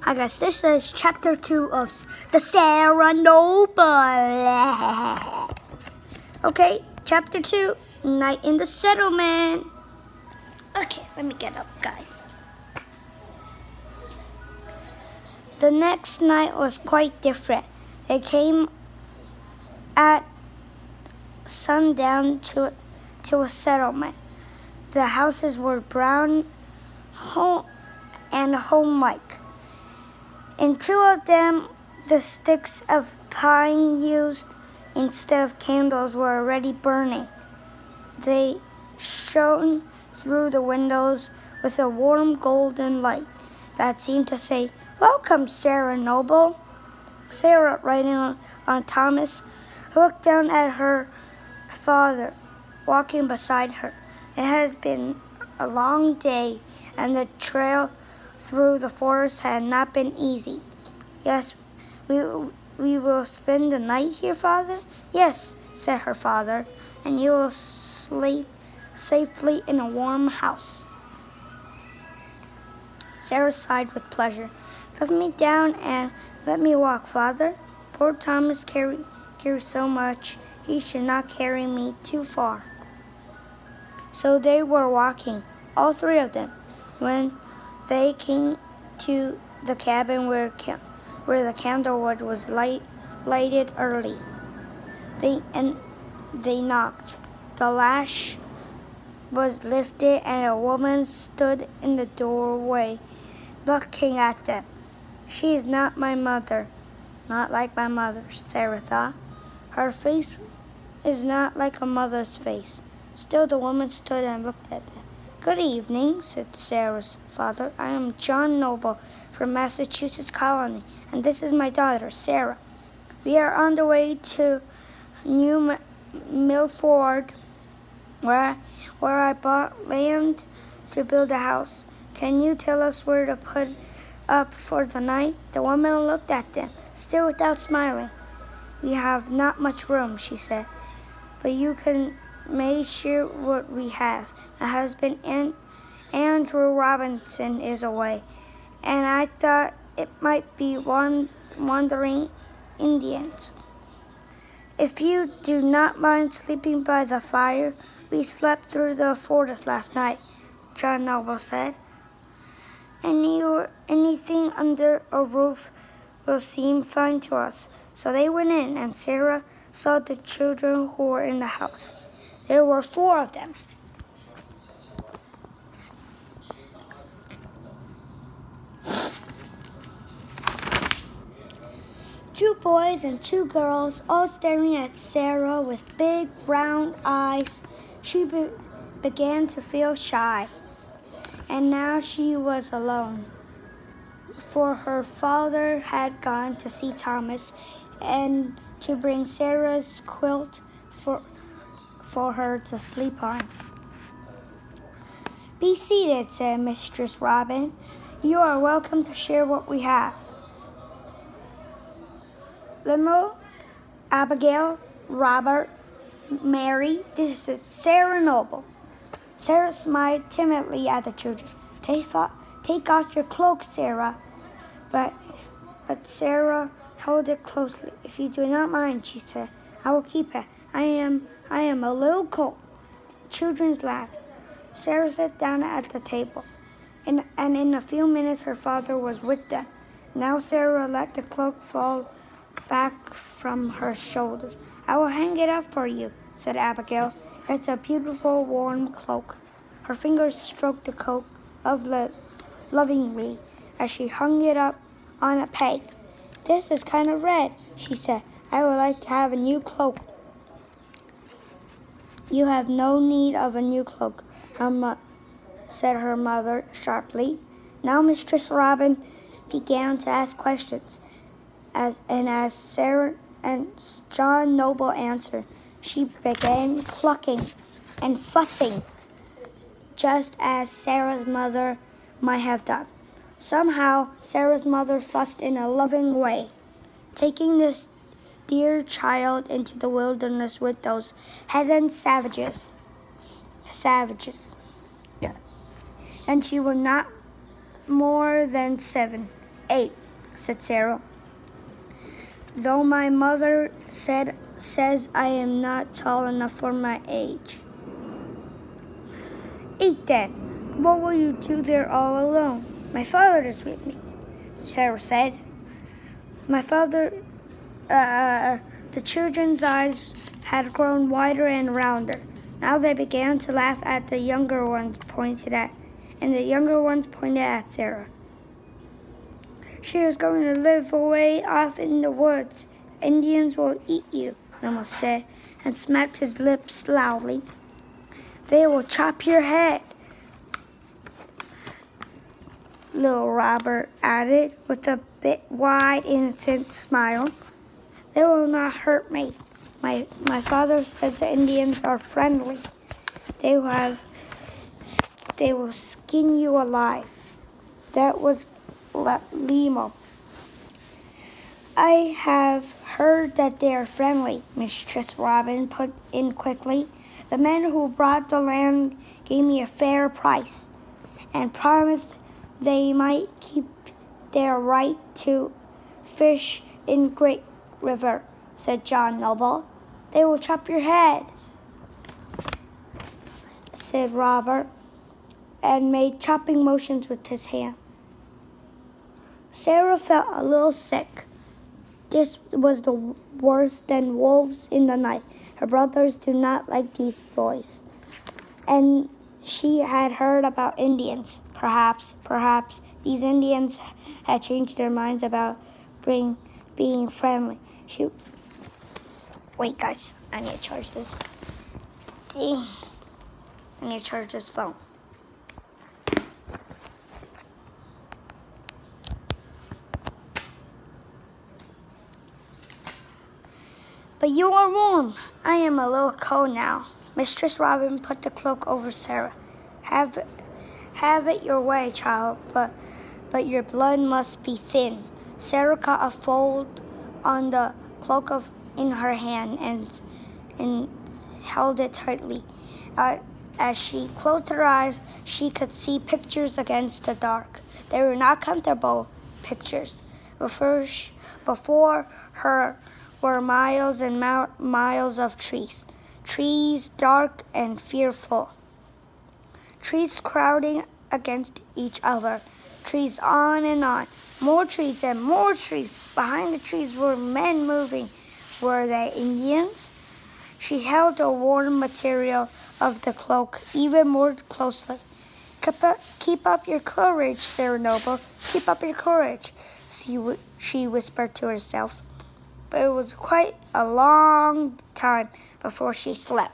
Hi guys, this is chapter 2 of the Sarah Noble. Okay, chapter 2, Night in the Settlement. Okay, let me get up, guys. The next night was quite different. They came at sundown to a settlement. The houses were brown and home-like. In two of them, the sticks of pine used instead of candles were already burning. They shone through the windows with a warm golden light that seemed to say, "Welcome, Sarah Noble." Sarah, riding on Thomas, looked down at her father, walking beside her. It has been a long day, and the trail through the forest had not been easy. "Yes, we will spend the night here, Father?" "Yes," said her father, "and you will sleep safely in a warm house." Sarah sighed with pleasure. "Let me down and let me walk, Father. Poor Thomas carries so much. He should not carry me too far." So they were walking, all three of them, when they came to the cabin where the candlewood was lighted early. They knocked. The latch was lifted, and a woman stood in the doorway, looking at them. "She is not my mother." Not like my mother, Sarah thought. Her face is not like a mother's face. Still, the woman stood and looked at them. "Good evening," said Sarah's father. "I am John Noble from Massachusetts Colony, and this is my daughter, Sarah. We are on the way to New Milford, where I bought land to build a house. Can you tell us where to put up for the night?" The woman looked at them, still without smiling. "We have not much room," she said, "but you can make sure what we have. My husband, Andrew Robinson, is away, and I thought it might be wandering Indians. If you do not mind sleeping by the fire, we slept through the forest last night," John Noble said. Anything under a roof will seem fine to us." So they went in, and Sarah saw the children who were in the house. There were 4 of them. Two boys and 2 girls, all staring at Sarah with big round eyes. She began to feel shy, and now she was alone, for her father had gone to see Thomas and to bring Sarah's quilt for her to sleep on. "Be seated," said Mistress Robin. "You are welcome to share what we have. Lemuel, Abigail, Robert, Mary, this is Sarah Noble." Sarah smiled timidly at the children. Take off your cloak, Sarah." But Sarah held it closely. "If you do not mind," she said, "I will keep it. I am a little cold." The children laughed. Sarah sat down at the table, and in a few minutes her father was with them. Now Sarah let the cloak fall back from her shoulders. "I will hang it up for you," said Abigail. "It's a beautiful warm cloak." Her fingers stroked the coat lovingly as she hung it up on a peg. "This is kind of red," she said. "I would like to have a new cloak." "You have no need of a new cloak," said her mother sharply. Now Mistress Robin began to ask questions, as Sarah and John Noble answered, she began clucking and fussing, just as Sarah's mother might have done. Somehow, Sarah's mother fussed in a loving way, taking this dear child into the wilderness with those heathen savages. Yeah. And she was not more than 7. 8, said Sarah. Though my mother says I am not tall enough for my age. 8 then. What will you do there all alone? My father is with me, Sarah said. My father, the children's eyes had grown wider and rounder. Now they began to laugh at the younger ones pointed at Sarah. She is going to live away off in the woods. Indians will eat you, Mama said, and smacked his lips loudly. They will chop your head, little Robert added with a bit wide, innocent smile. They will not hurt me. My father says the Indians are friendly. They will skin you alive. That was Limo. I have heard that they are friendly, Mistress Robin put in quickly. The men who brought the land gave me a fair price and promised they might keep their right to fish in Great River, said John Noble. They will chop your head, said Robert, and made chopping motions with his hand. Sarah felt a little sick. This was the worse than wolves in the night. Her brothers do not like these boys. And she had heard about Indians. Perhaps these Indians had changed their minds about being friendly. Wait, guys, I need to charge this. I need to charge this phone. But you are warm. I am a little cold now. Mistress Robin put the cloak over Sarah. Have it your way, child, but your blood must be thin. Sarah caught a fold on the cloak in her hand and held it tightly. As she closed her eyes, she could see pictures against the dark. They were not comfortable pictures. Before her were miles and miles of trees dark and fearful, trees crowding against each other, trees on and on, more trees and more trees. Behind the trees were men moving. Were they Indians? She held the worn material of the cloak even more closely. Keep up your courage, Sarah Noble. Keep up your courage, she whispered to herself. But it was quite a long time before she slept.